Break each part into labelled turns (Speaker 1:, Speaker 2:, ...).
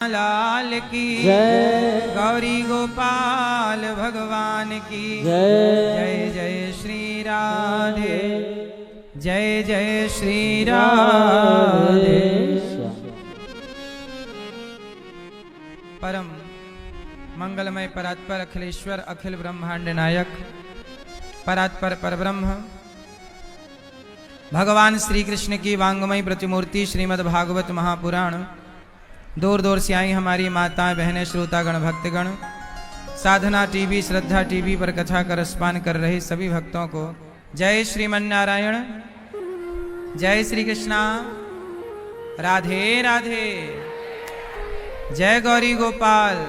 Speaker 1: लाल की
Speaker 2: जय,
Speaker 1: गौरी गोपाल भगवान की
Speaker 2: जय
Speaker 1: जय जय श्री राधे, जय जय श्री राधे। परम मंगलमय परात्पर अखिलेश्वर अखिल ब्रह्मांड नायक परात्पर परब्रह्म भगवान श्री कृष्ण की वांगमय प्रतिमूर्ति श्रीमद् भागवत महापुराण। दूर दूर से आई हमारी माताएं बहनें श्रोतागण भक्तगण, साधना टीवी श्रद्धा टीवी पर कथा का रसपान कर रहे सभी भक्तों को जय श्रीमन नारायण, जय श्री कृष्णा, राधे राधे, जय गौरी गोपाल।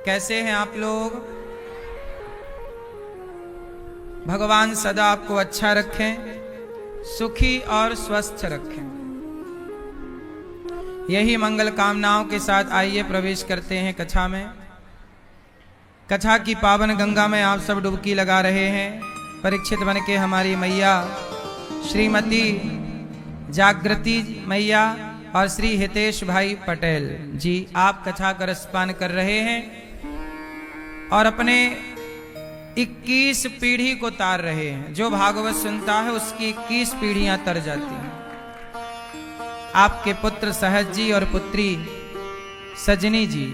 Speaker 1: कैसे हैं आप लोग? भगवान सदा आपको अच्छा रखें, सुखी और स्वस्थ रखें, यही मंगल कामनाओं के साथ आइए प्रवेश करते हैं कथा में। कथा की पावन गंगा में आप सब डुबकी लगा रहे हैं। परीक्षित बन के हमारी मैया श्रीमती जागृति मैया और श्री हितेश भाई पटेल जी आप कथा का रसपान कर रहे हैं और अपने 21 पीढ़ी को तार रहे हैं। जो भागवत सुनता है उसकी 21 पीढ़ियां तर जाती हैं। आपके पुत्र सहज जी और पुत्री सजनी जी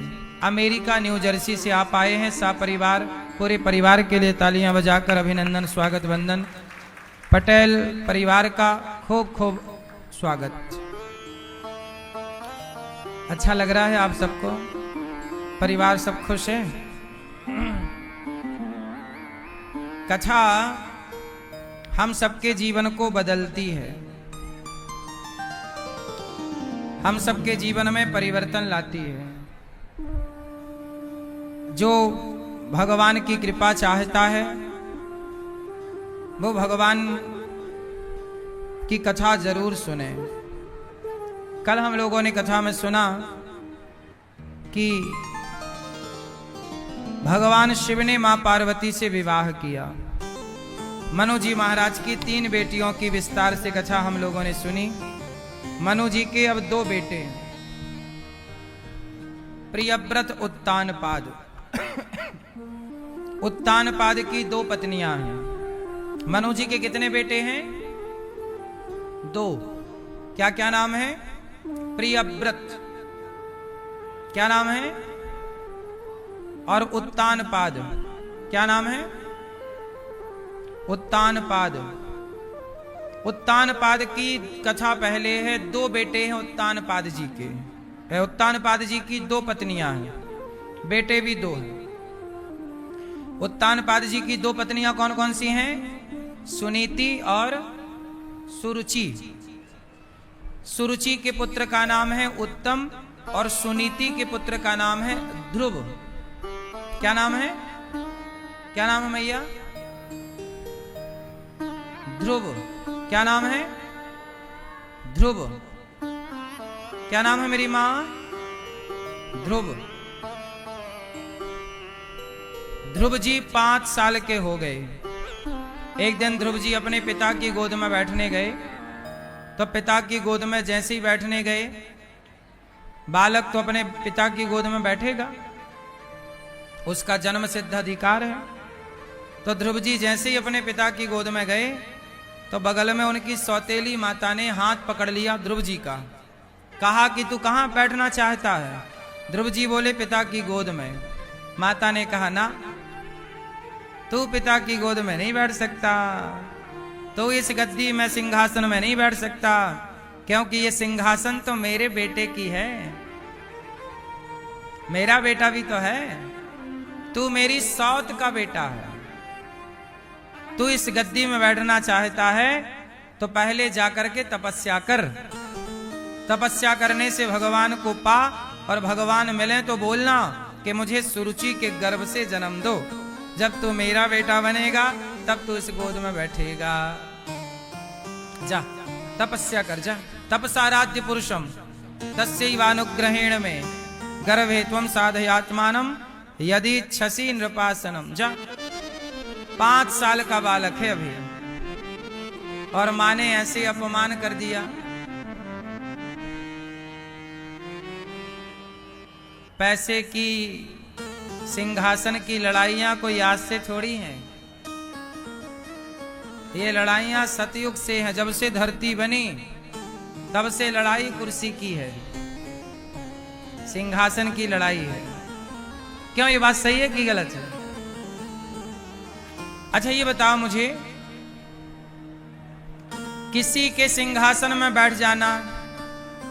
Speaker 1: अमेरिका न्यू जर्सी से आप आए हैं। सपरिवार पूरे परिवार के लिए तालियां बजाकर अभिनंदन स्वागत वंदन। पटेल परिवार का खूब खूब स्वागत। अच्छा लग रहा है आप सबको? परिवार सब खुश है? कथा हम सबके जीवन को बदलती है, हम सबके जीवन में परिवर्तन लाती है। जो भगवान की कृपा चाहता है वो भगवान की कथा जरूर सुने। कल हम लोगों ने कथा में सुना कि भगवान शिव ने मां पार्वती से विवाह किया। मनु जी महाराज की 3 बेटियों की विस्तार से कथा हम लोगों ने सुनी। मनु जी के अब 2 बेटे हैं, प्रियव्रत उत्तानपाद। उत्तानपाद की 2 पत्नियां हैं। मनु जी के कितने बेटे हैं? 2। क्या क्या नाम है? प्रियव्रत क्या नाम है? और उत्तानपाद क्या नाम है? उत्तानपाद। उत्तानपाद की कथा पहले है। 2 बेटे हैं उत्तानपाद जी के। उत्तानपाद जी की 2 पत्नियां हैं, बेटे भी 2 हैं। उत्तानपाद जी की 2 पत्नियां कौन कौन सी हैं? सुनीति और सुरुचि। सुरुचि के पुत्र का नाम है उत्तम और सुनीति के पुत्र का नाम है ध्रुव। क्या नाम है? क्या नाम है मैया? ध्रुव। क्या नाम है? ध्रुव। क्या नाम है मेरी मां? ध्रुव। ध्रुव जी 5 साल के हो गए। एक दिन ध्रुव जी अपने पिता की गोद में बैठने गए तो पिता की गोद में जैसे ही बैठने गए, बालक तो अपने पिता की गोद में बैठेगा, उसका जन्म सिद्ध अधिकार है। तो ध्रुव जी जैसे ही अपने पिता की गोद में गए तो बगल में उनकी सौतेली माता ने हाथ पकड़ लिया ध्रुव जी का। कहा कि तू कहाँ बैठना चाहता है? ध्रुव जी बोले पिता की गोद में। माता ने कहा ना, तू पिता की गोद में नहीं बैठ सकता, तो इस गद्दी में सिंहासन में नहीं बैठ सकता, क्योंकि ये सिंहासन तो मेरे बेटे की है, मेरा बेटा भी तो है, तू मेरी सौत का बेटा है। तू इस गद्दी में बैठना चाहता है तो पहले जाकर के तपस्या कर। तपस्या करने से भगवान को पा और भगवान मिले तो बोलना कि मुझे सुरुचि के गर्भ से जन्म दो। जब तू मेरा बेटा बनेगा तब तू इस गोद में बैठेगा। जा तपस्या कर, जा। तपसाराध्य पुरुषम तस्यैवानुग्रहेण में गर्भे त्वं साधयात्मानम यदि इच्छसि नृपासनम। जा। 5 साल का बालक है अभी और माँ ने ऐसे अपमान कर दिया। पैसे की, सिंहासन की लड़ाइयां कोई आज से थोड़ी हैं। ये लड़ाइयां सतयुग से हैं। जब से धरती बनी तब से लड़ाई कुर्सी की है, सिंहासन की लड़ाई है। क्यों, ये बात सही है कि गलत है? अच्छा ये बताओ मुझे, किसी के सिंहासन में बैठ जाना,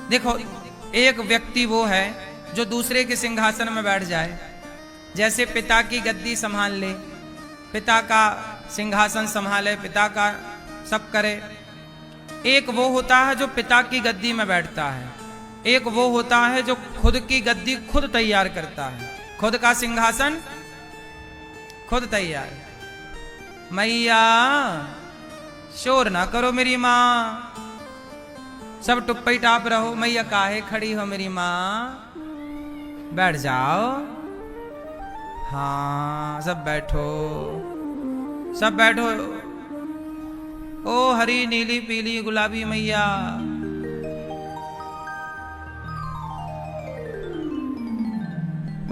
Speaker 1: देखो एक व्यक्ति वो है जो दूसरे के सिंहासन में बैठ जाए, जैसे पिता की गद्दी संभाल ले, पिता का सिंहासन संभाले, पिता का सब करे। एक वो होता है जो पिता की गद्दी में बैठता है, एक वो होता है जो खुद की गद्दी खुद तैयार करता है, खुद का सिंहासन खुद तैयार। मैया शोर ना करो मेरी माँ, सब टुप्पी टाप रहो। मैया काहे खड़ी हो मेरी माँ, बैठ जाओ। हाँ सब बैठो, सब बैठो। ओ हरी नीली पीली गुलाबी मैया,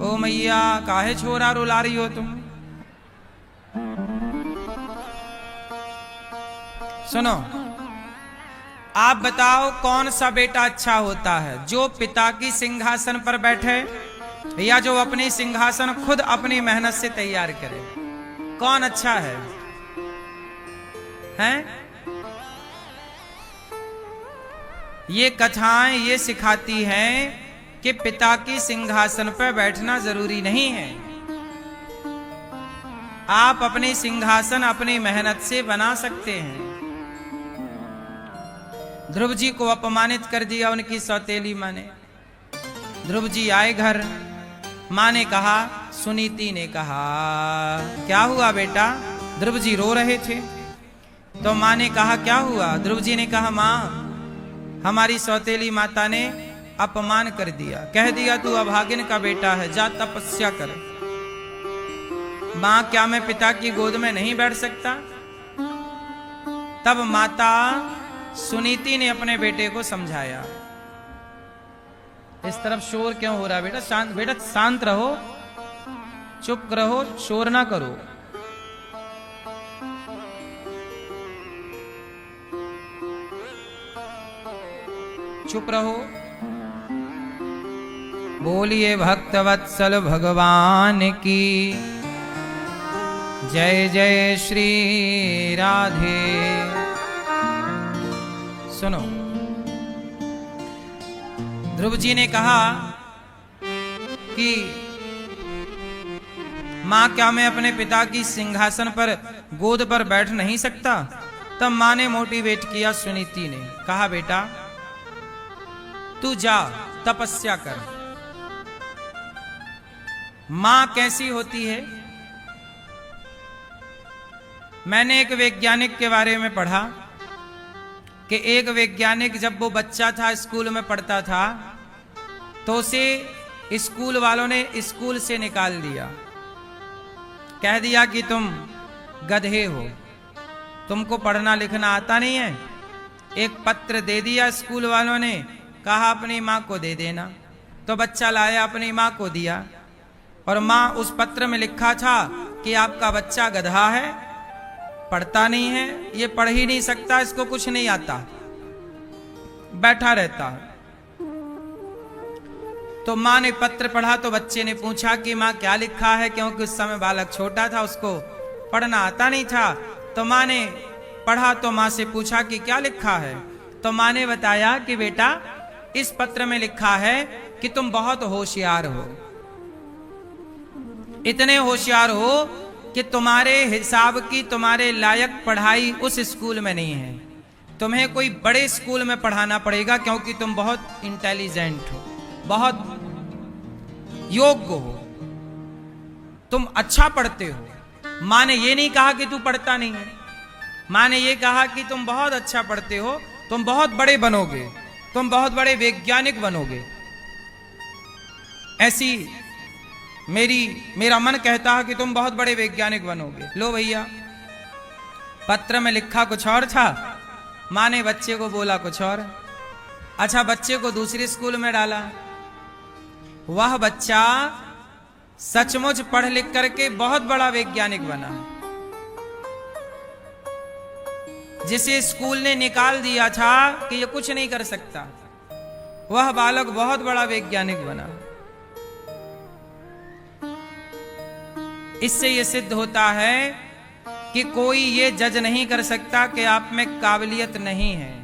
Speaker 1: ओ मैया काहे छोरा रुला रही हो तुम? सुनो, आप बताओ कौन सा बेटा अच्छा होता है, जो पिता की सिंहासन पर बैठे या जो अपनी सिंहासन खुद अपनी मेहनत से तैयार करे? कौन अच्छा है? हैं? ये कथाएं ये सिखाती हैं कि पिता की सिंहासन पर बैठना जरूरी नहीं है। आप अपनी सिंहासन अपनी मेहनत से बना सकते हैं। ध्रुव जी को अपमानित कर दिया उनकी सौतेली माँ ने। ध्रुव जी आए घर, माँ ने कहा, सुनीति ने कहा, क्या हुआ बेटा? ध्रुव जी रो रहे थे तो माँ ने कहा क्या हुआ? ध्रुव जी ने कहा, माँ हमारी सौतेली माता ने अपमान कर दिया, कह दिया तू अभागिन का बेटा है, जा तपस्या कर। माँ क्या मैं पिता की गोद में नहीं बैठ सकता? तब माता सुनीति ने अपने बेटे को समझाया। इस तरफ शोर क्यों हो रहा है बेटा? शांत बेटा, शांत रहो, चुप रहो, शोर ना करो। चुप रहो। बोलिए भक्तवत्सल भगवान की जय जय श्री राधे। सुनो, ध्रुव जी ने कहा कि मां क्या मैं अपने पिता की सिंहासन पर गोद पर बैठ नहीं सकता? तब मां ने मोटिवेट किया सुनीति ने, कहा बेटा तू जा तपस्या कर। मां कैसी होती है? मैंने एक वैज्ञानिक के बारे में पढ़ा कि एक वैज्ञानिक जब वो बच्चा था, स्कूल में पढ़ता था, तो उसे स्कूल वालों ने स्कूल से निकाल दिया, कह दिया कि तुम गधे हो, तुमको पढ़ना लिखना आता नहीं है। एक पत्र दे दिया स्कूल वालों ने, कहा अपनी माँ को दे देना। तो बच्चा लाया, अपनी माँ को दिया, और माँ उस पत्र में लिखा था कि आपका बच्चा गधा है, पढ़ता नहीं है, ये पढ़ ही नहीं सकता, इसको कुछ नहीं आता, बैठा रहता है। तो माँ ने पत्र पढ़ा तो बच्चे ने पूछा कि माँ क्या लिखा है, क्योंकि उस समय बालक छोटा था, उसको पढ़ना आता नहीं था। तो माँ ने पढ़ा तो माँ से पूछा कि क्या लिखा है? तो माँ ने बताया कि बेटा इस पत्र में लिखा है कि तुम बहुत होशियार हो, इतने होशियार हो कि तुम्हारे हिसाब की तुम्हारे लायक पढ़ाई उस स्कूल में नहीं है, तुम्हें कोई बड़े स्कूल में पढ़ाना पड़ेगा, क्योंकि तुम बहुत इंटेलिजेंट हो, बहुत योग्य हो, तुम अच्छा पढ़ते हो। माँ ने ये नहीं कहा कि तू पढ़ता नहीं है, माँ ने ये कहा कि तुम बहुत अच्छा पढ़ते हो, तुम बहुत बड़े बनोगे, तुम बहुत बड़े वैज्ञानिक बनोगे। ऐसी मेरा मन कहता है कि तुम बहुत बड़े वैज्ञानिक बनोगे। लो भैया, पत्र में लिखा कुछ और था, माँ ने बच्चे को बोला कुछ और। अच्छा, बच्चे को दूसरे स्कूल में डाला। वह बच्चा सचमुच पढ़ लिख करके बहुत बड़ा वैज्ञानिक बना, जिसे स्कूल ने निकाल दिया था कि ये कुछ नहीं कर सकता, वह बालक बहुत बड़ा वैज्ञानिक बना। इससे यह सिद्ध होता है कि कोई ये जज नहीं कर सकता कि आप में काबिलियत नहीं है।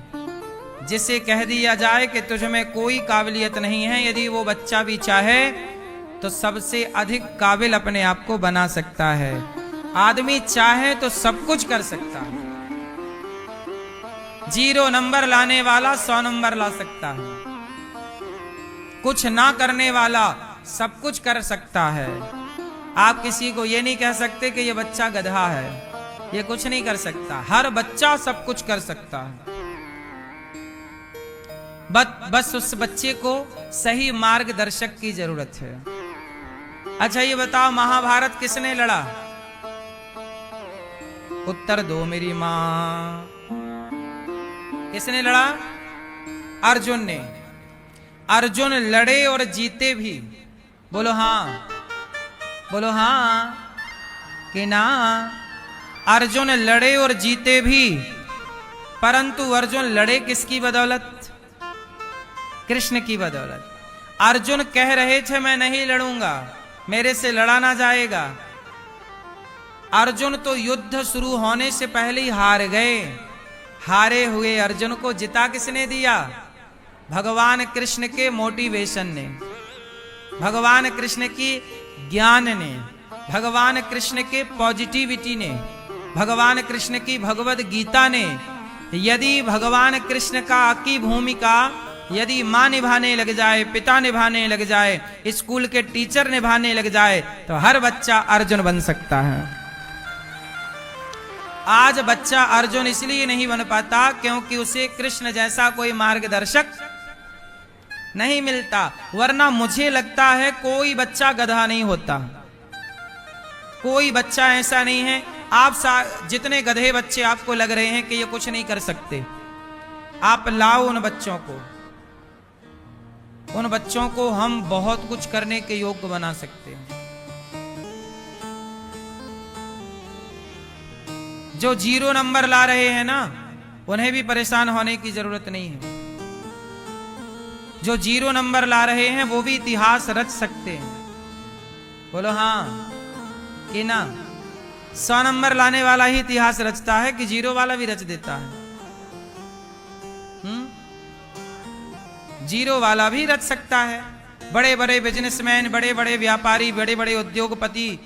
Speaker 1: जिसे कह दिया जाए कि तुझ में कोई काबिलियत नहीं है, यदि वो बच्चा भी चाहे तो सबसे अधिक काबिल अपने आप को बना सकता है। आदमी चाहे तो सब कुछ कर सकता है। 0 नंबर लाने वाला 100 नंबर ला सकता है, कुछ ना करने वाला सब कुछ कर सकता है। आप किसी को ये नहीं कह सकते कि ये बच्चा गधा है, ये कुछ नहीं कर सकता। हर बच्चा सब कुछ कर सकता है, बस उस बच्चे को सही मार्गदर्शक की जरूरत है। अच्छा ये बताओ, महाभारत किसने लड़ा? उत्तर दो मेरी मां। किसने लड़ा? अर्जुन ने। अर्जुन लड़े और जीते भी। बोलो हां, बोलो हां कि ना। अर्जुन लड़े और जीते भी, परंतु अर्जुन लड़े किसकी बदौलत? कृष्ण की बदौलत। अर्जुन कह रहे थे मैं नहीं लड़ूंगा, मेरे से लड़ा ना जाएगा। अर्जुन तो युद्ध शुरू होने से पहले ही हार गए। हारे हुए अर्जुन को जिता किसने दिया? भगवान कृष्ण के मोटिवेशन ने, भगवान कृष्ण की ज्ञान ने, भगवान कृष्ण के पॉजिटिविटी ने, भगवान कृष्ण की भगवद गीता ने। यदि भगवान कृष्ण की भूमिका यदि मां निभाने लग जाए, पिता निभाने लग जाए, स्कूल के टीचर निभाने लग जाए, तो हर बच्चा अर्जुन बन सकता है। आज बच्चा अर्जुन इसलिए नहीं बन पाता क्योंकि उसे कृष्ण जैसा कोई मार्गदर्शक नहीं मिलता। वरना मुझे लगता है कोई बच्चा गधा नहीं होता, कोई बच्चा ऐसा नहीं है। आप जितने गधे बच्चे आपको लग रहे हैं कि ये कुछ नहीं कर सकते, आप लाओ उन बच्चों को, उन बच्चों को हम बहुत कुछ करने के योग्य बना सकते हैं। जो 0 नंबर ला रहे हैं ना, उन्हें भी परेशान होने की जरूरत नहीं है। जो 0 नंबर ला रहे हैं वो भी इतिहास रच सकते हैं। बोलो हां कि ना। 100 नंबर लाने वाला ही इतिहास रचता है कि 0 वाला भी रच देता है? 0 वाला भी रच सकता है। बड़े बड़े बिजनेसमैन, बड़े बड़े व्यापारी, बड़े बड़े उद्योगपति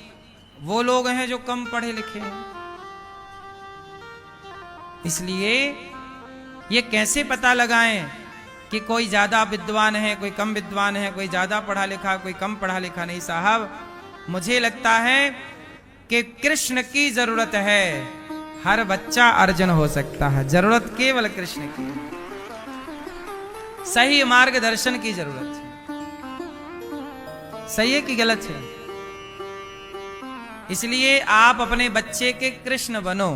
Speaker 1: वो लोग हैं जो कम पढ़े लिखे हैं। इसलिए ये कैसे पता लगाएं कि कोई ज्यादा विद्वान है, कोई कम विद्वान है, कोई ज्यादा पढ़ा लिखा, कोई कम पढ़ा लिखा? नहीं साहब, मुझे लगता है कि कृष्ण की जरूरत है। हर बच्चा अर्जुन हो सकता है, जरूरत केवल कृष्ण की। सही मार्गदर्शन की जरूरत है। सही है कि गलत है? इसलिए आप अपने बच्चे के कृष्ण बनो,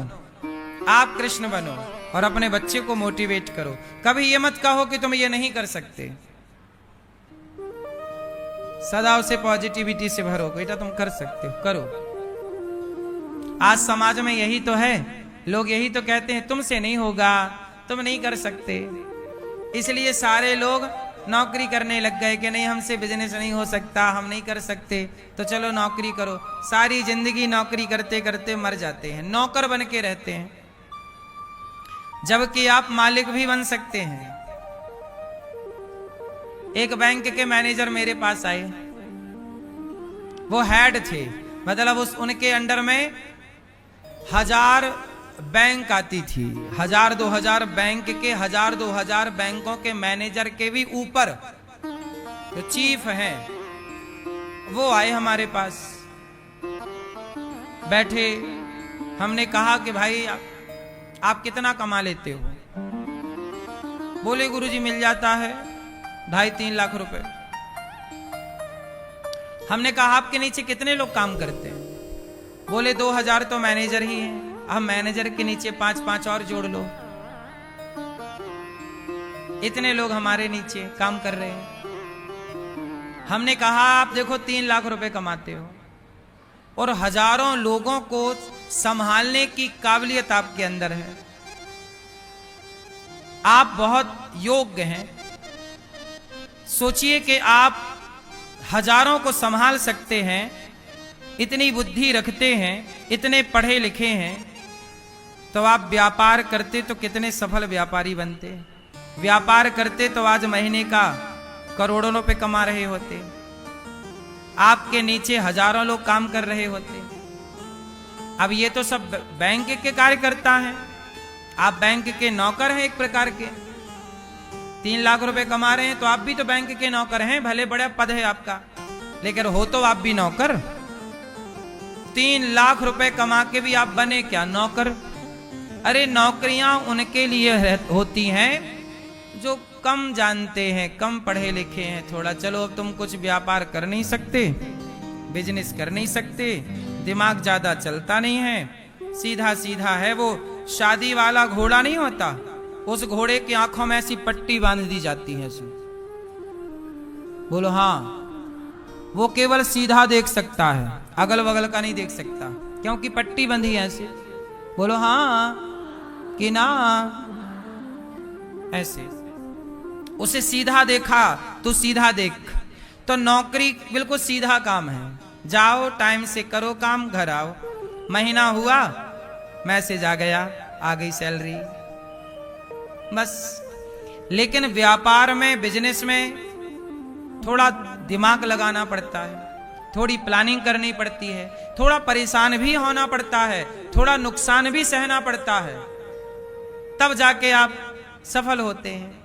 Speaker 1: आप कृष्ण बनो और अपने बच्चे को मोटिवेट करो। कभी ये मत कहो कि तुम ये नहीं कर सकते, सदा उसे पॉजिटिविटी से भरो, बेटा तुम कर सकते हो, करो। आज समाज में यही तो है, लोग यही तो कहते हैं तुमसे नहीं होगा, तुम नहीं कर सकते। इसलिए सारे लोग नौकरी करने लग गए कि नहीं हमसे बिजनेस नहीं हो सकता, हम नहीं कर सकते, तो चलो नौकरी करो। सारी जिंदगी नौकरी करते करते मर जाते हैं, नौकर बन के रहते हैं, जबकि आप मालिक भी बन सकते हैं। एक बैंक के मैनेजर मेरे पास आए, वो हेड थे, मतलब उनके अंडर में 1000 बैंक आती थी, 1000-2000 बैंक के 1000-2000 बैंकों के मैनेजर के भी ऊपर जो चीफ हैं वो आए हमारे पास, बैठे। हमने कहा कि भाई आप कितना कमा लेते हो? बोले गुरुजी मिल जाता है 2.5-3 लाख रुपए। हमने कहा आपके नीचे कितने लोग काम करते हैं? बोले 2000 तो मैनेजर ही हैं, हम मैनेजर के नीचे 5-5 और जोड़ लो, इतने लोग हमारे नीचे काम कर रहे हैं। हमने कहा आप देखो 3 लाख रुपए कमाते हो और हजारों लोगों को संभालने की काबिलियत आपके अंदर है, आप बहुत योग्य हैं। सोचिए कि आप हजारों को संभाल सकते हैं, इतनी बुद्धि रखते हैं, इतने पढ़े लिखे हैं, तो आप व्यापार करते तो कितने सफल व्यापारी बनते। व्यापार करते तो आज महीने का करोड़ों रुपए कमा रहे होते, आपके नीचे हजारों लोग काम कर रहे होते। अब ये तो सब बैंक के कार्यकर्ता हैं, आप बैंक के नौकर हैं एक प्रकार के। 3 लाख रुपए कमा रहे हैं तो आप भी तो बैंक के नौकर हैं, भले बड़ा पद है आपका, लेकिन हो तो आप भी नौकर। 3 लाख रुपए कमा के भी आप बने क्या? नौकर। अरे नौकरियां उनके लिए होती हैं जो कम जानते हैं, कम पढ़े लिखे हैं थोड़ा। चलो अब तुम कुछ व्यापार कर नहीं सकते, बिजनेस कर नहीं सकते, दिमाग ज्यादा चलता नहीं है, सीधा सीधा है। वो शादी वाला घोड़ा नहीं होता, उस घोड़े की आंखों में ऐसी पट्टी बांध दी जाती है। बोलो हाँ, वो केवल सीधा देख सकता है, अगल बगल का नहीं देख सकता, क्योंकि पट्टी बंधी है ऐसे। बोलो हाँ कि ना? ऐसे उसे सीधा देखा तो सीधा देख। तो नौकरी बिल्कुल सीधा काम है, जाओ टाइम से करो काम, घर आओ, महीना हुआ मैसेज आ गया, आ गई सैलरी, बस। लेकिन व्यापार में, बिजनेस में थोड़ा दिमाग लगाना पड़ता है, थोड़ी प्लानिंग करनी पड़ती है, थोड़ा परेशान भी होना पड़ता है, थोड़ा नुकसान भी सहना पड़ता है, तब जाके आप सफल होते हैं।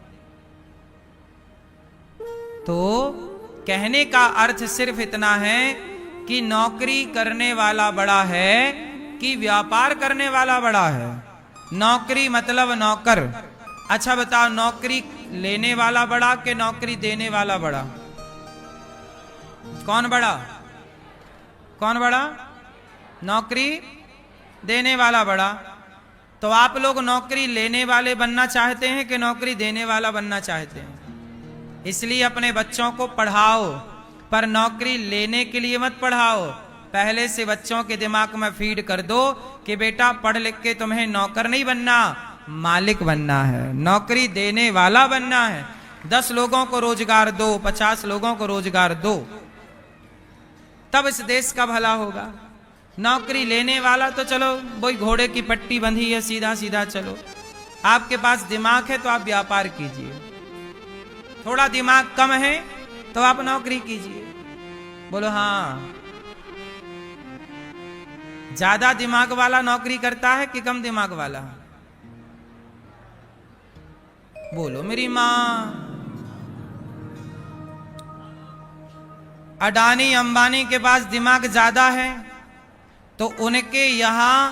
Speaker 1: तो कहने का अर्थ सिर्फ इतना है कि नौकरी करने वाला बड़ा है कि व्यापार करने वाला बड़ा है। नौकरी मतलब नौकर। अच्छा बताओ, नौकरी लेने वाला बड़ा कि नौकरी देने वाला बड़ा? कौन बड़ा? कौन बड़ा? नौकरी देने वाला बड़ा। तो आप लोग नौकरी लेने वाले बनना चाहते हैं कि नौकरी देने वाला बनना चाहते हैं? इसलिए अपने बच्चों को पढ़ाओ, पर नौकरी लेने के लिए मत पढ़ाओ। पहले से बच्चों के दिमाग में फीड कर दो कि बेटा पढ़ लिख के तुम्हें नौकर नहीं बनना, मालिक बनना है, नौकरी देने वाला बनना है। 10 लोगों को रोजगार दो, 50 लोगों को रोजगार दो, तब इस देश का भला होगा। नौकरी लेने वाला तो चलो वही घोड़े की पट्टी बंधी है, सीधा सीधा चलो। आपके पास दिमाग है तो आप व्यापार कीजिए, थोड़ा दिमाग कम है तो आप नौकरी कीजिए। बोलो हाँ। ज्यादा दिमाग वाला नौकरी करता है कि कम दिमाग वाला? बोलो मेरी मां। अडानी अंबानी के पास दिमाग ज्यादा है तो उनके यहां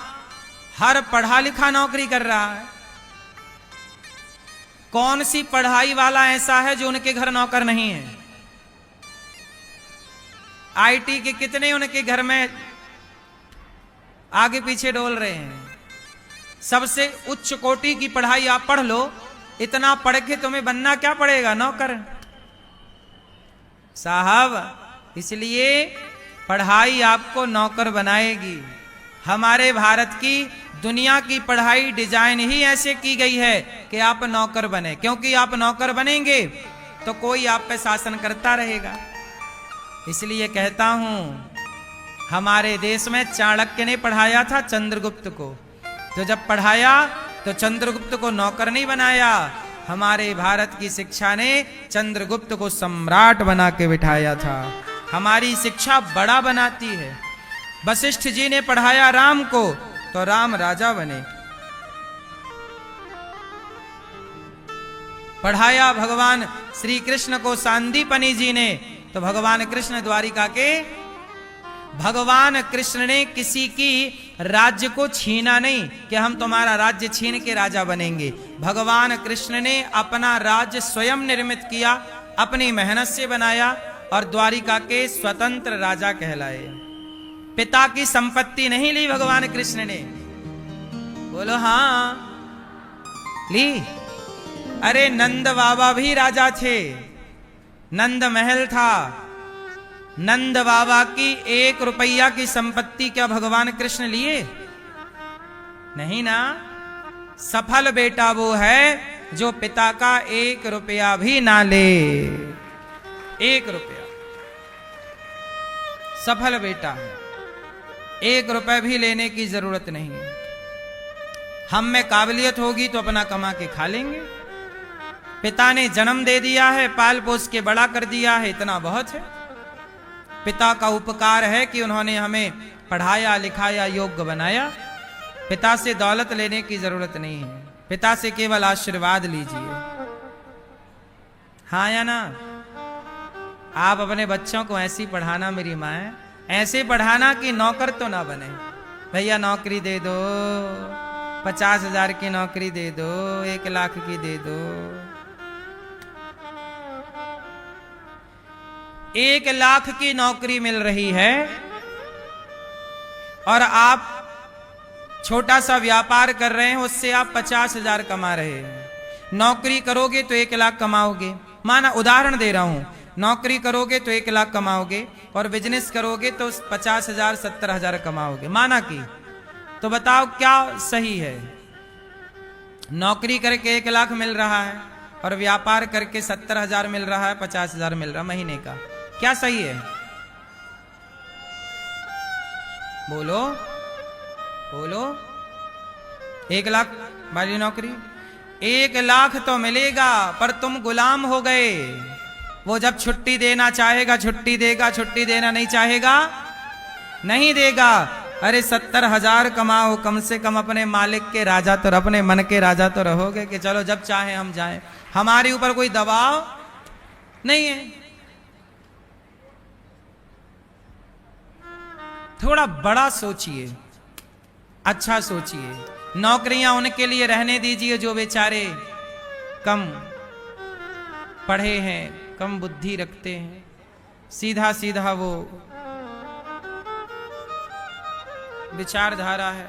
Speaker 1: हर पढ़ा लिखा नौकरी कर रहा है। कौन सी पढ़ाई वाला ऐसा है जो उनके घर नौकर नहीं है? आईटी के कितने उनके घर में आगे पीछे डोल रहे हैं। सबसे उच्च कोटि की पढ़ाई आप पढ़ लो, इतना पढ़ के तुम्हें बनना क्या पड़ेगा? नौकर साहब। इसलिए पढ़ाई आपको नौकर बनाएगी। हमारे भारत की, दुनिया की पढ़ाई डिजाइन ही ऐसे की गई है कि आप नौकर बने, क्योंकि आप नौकर बनेंगे तो कोई आप पे शासन करता रहेगा। इसलिए कहता हूं, हमारे देश में चाणक्य ने पढ़ाया था चंद्रगुप्त को, तो जब पढ़ाया तो चंद्रगुप्त को नौकर नहीं बनाया। हमारे भारत की शिक्षा ने चंद्रगुप्त को सम्राट बना के बिठाया था। हमारी शिक्षा बड़ा बनाती है। वशिष्ठ जी ने पढ़ाया राम को तो राम राजा बने। पढ़ाया भगवान श्री कृष्ण को सांदीपनि जी ने तो भगवान कृष्ण द्वारिका के, भगवान कृष्ण ने किसी की राज्य को छीना नहीं कि हम तुम्हारा राज्य छीन के राजा बनेंगे। भगवान कृष्ण ने अपना राज्य स्वयं निर्मित किया, अपनी मेहनत से बनाया और द्वारिका के स्वतंत्र राजा कहलाए। पिता की संपत्ति नहीं ली भगवान कृष्ण ने। बोलो हाँ, ली। अरे नंद बाबा भी राजा थे, नंद महल था, नंद बाबा की 1 रुपया की संपत्ति क्या भगवान कृष्ण लिए? नहीं ना। सफल बेटा वो है जो पिता का 1 रुपया भी ना ले। 1 रुपया सफल बेटा है। 1 रुपया भी लेने की जरूरत नहीं है। हम में काबिलियत होगी तो अपना कमा के खा लेंगे। पिता ने जन्म दे दिया है, पाल पोस के बड़ा कर दिया है, इतना बहुत है। पिता का उपकार है कि उन्होंने हमें पढ़ाया लिखाया, योग्य बनाया। पिता से दौलत लेने की जरूरत नहीं है। पिता से केवल आशीर्वाद लीजिए। हाँ या ना? आप अपने बच्चों को ऐसी पढ़ाना, मेरी माँ है, ऐसे पढ़ाना कि नौकर तो ना बने। भैया नौकरी दे दो, 50,000 की नौकरी दे दो, 1 लाख की दे दो। 1 लाख की नौकरी मिल रही है और आप छोटा सा व्यापार कर रहे हैं, उससे आप 50,000 कमा रहे हैं। नौकरी करोगे तो 1 लाख कमाओगे। माना उदाहरण दे रहा हूं, नौकरी करोगे तो 1 लाख कमाओगे और बिजनेस करोगे तो 50,000 70,000 कमाओगे। माना कि तो बताओ क्या सही है? नौकरी करके 1 लाख मिल रहा है और व्यापार करके 70,000 मिल रहा है, 50,000 मिल रहा है महीने का। क्या सही है? बोलो बोलो। 1 लाख वाली नौकरी, 1 लाख तो मिलेगा पर तुम गुलाम हो गए। वो जब छुट्टी देना चाहेगा छुट्टी देगा, छुट्टी देना नहीं चाहेगा नहीं देगा। अरे 70,000 कमाओ, कम से कम अपने मालिक के राजा तो, अपने मन के राजा तो रहोगे कि चलो जब चाहे हम जाएं, हमारे ऊपर कोई दबाव नहीं है। थोड़ा बड़ा सोचिए, अच्छा सोचिए। नौकरियां उनके लिए रहने दीजिए जो बेचारे कम पढ़े हैं, कम बुद्धि रखते हैं, सीधा सीधा वो विचारधारा है।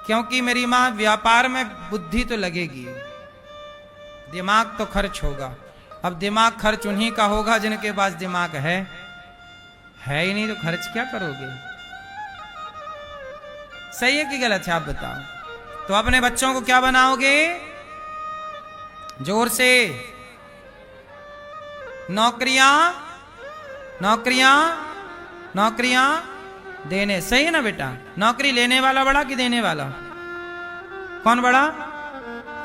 Speaker 1: क्योंकि मेरी मां, व्यापार में बुद्धि तो लगेगी, दिमाग तो खर्च होगा। अब दिमाग खर्च उन्हीं का होगा जिनके पास दिमाग है ही नहीं, तो खर्च क्या करोगे? सही है कि गलत है आप बताओ। तो अपने बच्चों को क्या बनाओगे? जोर से। नौकरियां नौकरियां नौकरियां देने। सही है ना बेटा? नौकरी लेने वाला बड़ा कि देने वाला? कौन बड़ा?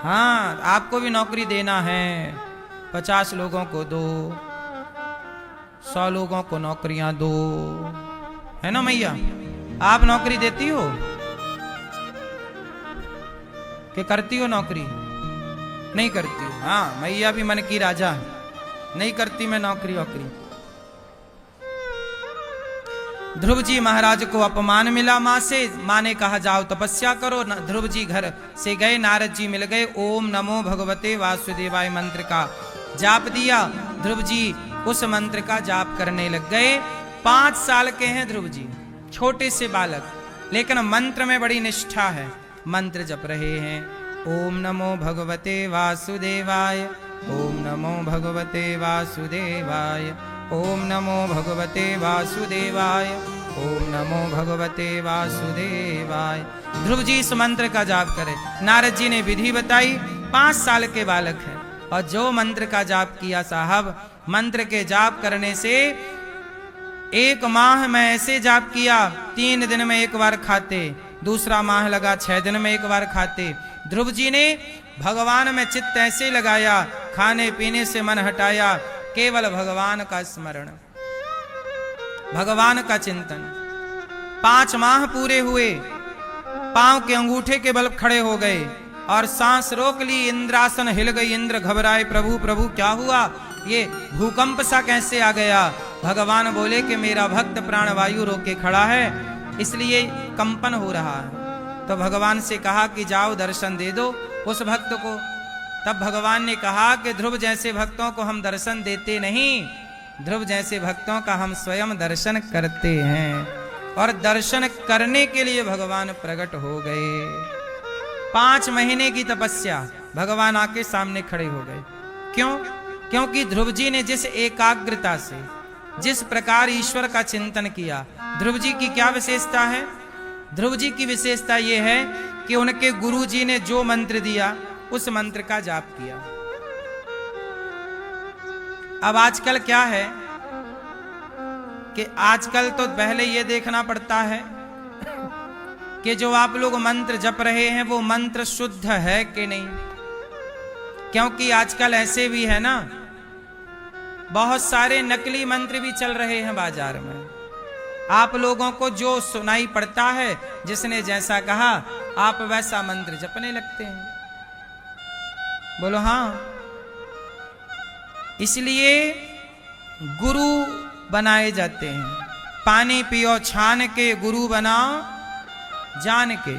Speaker 1: हाँ, आपको भी नौकरी देना है। 50 लोगों को दो, 100 लोगों को नौकरियां दो, है ना मैया? आप नौकरी देती हो कि करती हो नौकरी? नहीं करती हो। हाँ, मैया भी मन की राजा है, नहीं करती मैं नौकरी वोकरी। ध्रुव जी महाराज को अपमान मिला मां से। मां ने कहा जाओ तपस्या करो। ध्रुव जी घर से गए, नारद जी मिल गए। ओम नमो भगवते वासुदेवाय मंत्र का जाप दिया। ध्रुव जी उस मंत्र का जाप करने लग गए। 5 साल के हैं ध्रुव जी, छोटे से बालक, लेकिन मंत्र में बड़ी निष्ठा है। मंत्र जप रहे हैं। ओम नमो भगवते वासुदेवाय, ओम नमो भगवते वासुदेवाय, ओम नमो भगवते वासुदेवाय, ओम नमो भगवते वासुदेवाय। ध्रुव जी इस मंत्र का जाप करें। नारद जी ने विधि बताई। 5 साल के बालक है और जो मंत्र का जाप किया साहब, मंत्र के जाप करने से 1 माह में ऐसे जाप किया, 3 दिन में 1 बार खाते। दूसरा माह लगा 6 दिन में 1 बार खाते। ध्रुव जी ने भगवान में चित्त ऐसे लगाया, खाने पीने से मन हटाया, केवल भगवान का स्मरण, भगवान का चिंतन। 5 माह पूरे हुए, पांव के अंगूठे के बल खड़े हो गए और सांस रोक ली। इंद्रासन हिल गई। इंद्र घबराए, प्रभु प्रभु क्या हुआ? ये भूकंप सा कैसे आ गया? भगवान बोले कि मेरा भक्त प्राणवायु रोके खड़ा है, इसलिए कंपन हो रहा है। तो भगवान से कहा कि जाओ दर्शन दे दो उस भक्त को। तब भगवान ने कहा कि ध्रुव जैसे भक्तों को हम दर्शन देते नहीं, ध्रुव जैसे भक्तों का हम स्वयं दर्शन करते हैं। और दर्शन करने के लिए भगवान प्रकट हो गए। 5 महीने की तपस्या, भगवान आके सामने खड़े हो गए। क्यों? क्योंकि ध्रुव जी ने जिस एकाग्रता से, जिस प्रकार ईश्वर का चिंतन किया, ध्रुव जी की क्या विशेषता है? ध्रुव जी की विशेषता यह है कि उनके गुरु जी ने जो मंत्र दिया उस मंत्र का जाप किया। अब आजकल क्या है कि आजकल तो पहले यह देखना पड़ता है कि जो आप लोग मंत्र जप रहे हैं वो मंत्र शुद्ध है कि नहीं, क्योंकि आजकल ऐसे भी है ना, बहुत सारे नकली मंत्र भी चल रहे हैं बाजार में। आप लोगों को जो सुनाई पड़ता है, जिसने जैसा कहा आप वैसा मंत्र जपने लगते हैं। बोलो हाँ। इसलिए गुरु बनाए जाते हैं। पानी पियो छान के, गुरु बनाओ जान के।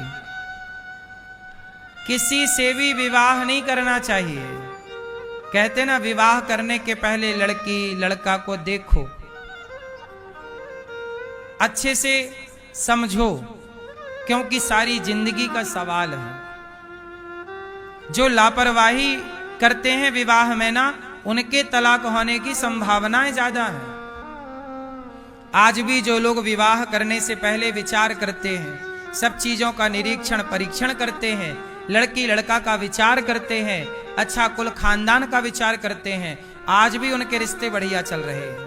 Speaker 1: किसी से भी विवाह नहीं करना चाहिए। कहते ना, विवाह करने के पहले लड़की लड़का को देखो, अच्छे से समझो, क्योंकि सारी जिंदगी का सवाल है। जो लापरवाही करते हैं विवाह में ना, उनके तलाक होने की संभावनाएं ज्यादा है। आज भी जो लोग विवाह करने से पहले विचार करते हैं, सब चीजों का निरीक्षण परीक्षण करते हैं, लड़की लड़का का विचार करते हैं, अच्छा कुल खानदान का विचार करते हैं, आज भी उनके रिश्ते बढ़िया चल रहे हैं।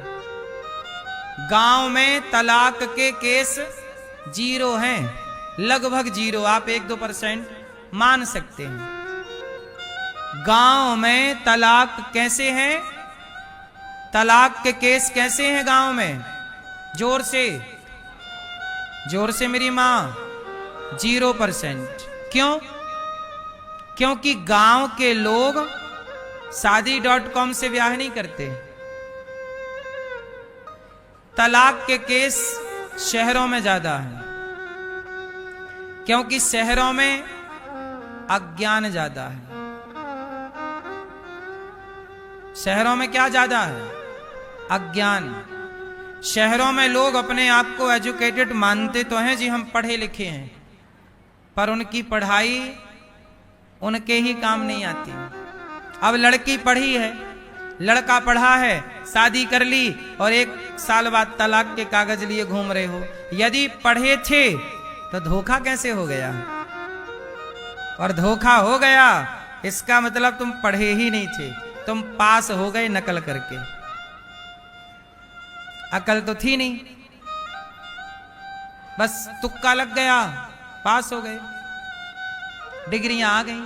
Speaker 1: गांव में तलाक के केस 0 हैं, लगभग 0, आप 1-2% मान सकते हैं। गांव में तलाक कैसे हैं? तलाक के केस कैसे हैं गांव में? जोर से मेरी मां, 0%। क्यों? क्योंकि गांव के लोग शादी.com से ब्याह नहीं करते। तलाक के केस शहरों में ज्यादा है, क्योंकि शहरों में अज्ञान ज्यादा है। शहरों में क्या ज्यादा है? अज्ञान। शहरों में लोग अपने आप को एजुकेटेड मानते तो हैं जी, हम पढ़े लिखे हैं, पर उनकी पढ़ाई उनके ही काम नहीं आती। अब लड़की पढ़ी है, लड़का पढ़ा है, शादी कर ली और 1 साल बाद तलाक के कागज लिए घूम रहे हो। यदि पढ़े थे तो धोखा कैसे हो गया? और धोखा हो गया इसका मतलब तुम पढ़े ही नहीं थे, तुम पास हो गए नकल करके। अकल तो थी नहीं, बस तुक्का लग गया, पास हो गए, डिग्रियां आ गई।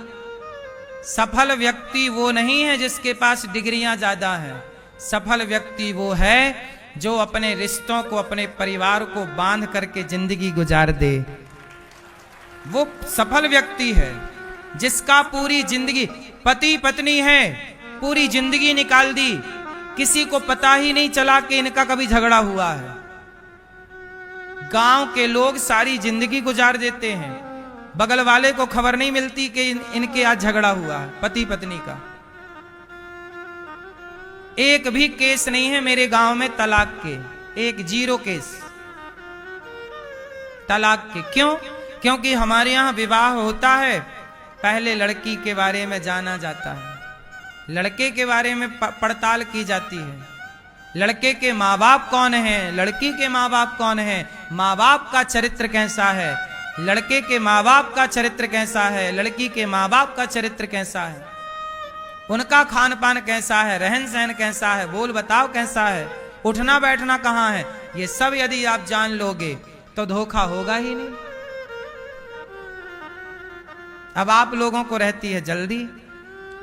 Speaker 1: सफल व्यक्ति वो नहीं है जिसके पास डिग्रियां ज्यादा है। सफल व्यक्ति वो है जो अपने रिश्तों को, अपने परिवार को बांध करके जिंदगी गुजार दे। वो सफल व्यक्ति है जिसका पूरी जिंदगी, पति पत्नी है, पूरी जिंदगी निकाल दी, किसी को पता ही नहीं चला कि इनका कभी झगड़ा हुआ है। गांव के लोग सारी जिंदगी गुजार देते हैं, बगल वाले को खबर नहीं मिलती कि इनके आज झगड़ा हुआ है, पति पत्नी का। एक भी केस नहीं है मेरे गांव में तलाक के, 0 केस तलाक के। क्यों? क्योंकि हमारे यहां विवाह होता है, पहले लड़की के बारे में जाना जाता है, लड़के के बारे में पड़ताल की जाती है। लड़के के माँ बाप कौन हैं, लड़की के माँ बाप कौन हैं, माँ बाप का चरित्र कैसा है, लड़के के माँ बाप का चरित्र कैसा है, लड़की के माँ बाप का चरित्र कैसा है, उनका खान पान कैसा है, रहन सहन कैसा है, बोल बताओ कैसा है, उठना बैठना कहाँ है, ये सब यदि आप जान लोगे तो धोखा होगा ही नहीं। अब आप लोगों को रहती है जल्दी,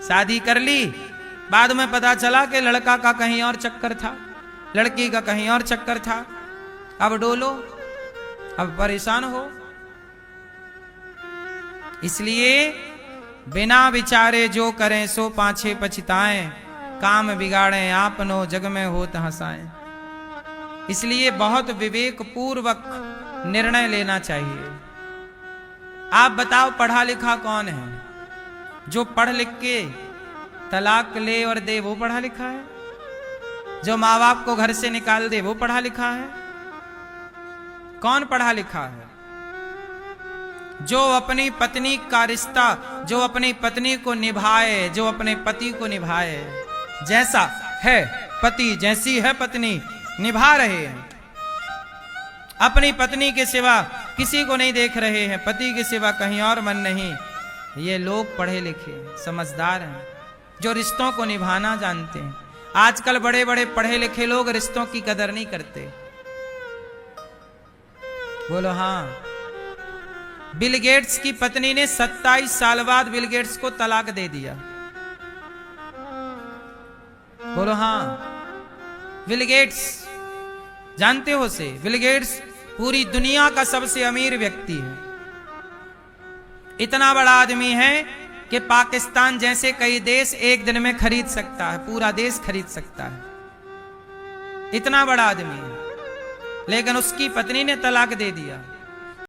Speaker 1: शादी कर ली, बाद में पता चला कि लड़का का कहीं और चक्कर था, लड़की का कहीं और चक्कर था। अब डोलो, अब परेशान हो। इसलिए बिना विचारे जो करें सो पाछे पछताएं, काम बिगाड़ें आपनो जग में होत हंसाएं। इसलिए बहुत विवेक पूर्वक निर्णय लेना चाहिए। आप बताओ पढ़ा लिखा कौन है? जो पढ़ लिख के तलाक ले और दे वो पढ़ा लिखा है? जो माँ बाप को घर से निकाल दे वो पढ़ा लिखा है? कौन पढ़ा लिखा है? जो अपनी पत्नी का रिश्ता, जो अपनी पत्नी को निभाए, जो अपने पति को निभाए, जैसा है पति, जैसी है पत्नी निभा रहे हैं। अपनी पत्नी के सिवा किसी को नहीं देख रहे हैं, पति के सिवा कहीं और मन नहीं। ये लोग पढ़े लिखे समझदार हैं, जो रिश्तों को निभाना जानते हैं। आजकल बड़े बड़े पढ़े लिखे लोग रिश्तों की कदर नहीं करते। बोलो हाँ। बिल गेट्स की पत्नी ने 27 साल बाद बिल गेट्स को तलाक दे दिया। बोलो हाँ। बिल गेट्स जानते हो से, बिल गेट्स पूरी दुनिया का सबसे अमीर व्यक्ति है। इतना बड़ा आदमी है कि पाकिस्तान जैसे कई देश एक दिन में खरीद सकता है, पूरा देश खरीद सकता है। इतना बड़ा आदमी है, लेकिन उसकी पत्नी ने तलाक दे दिया।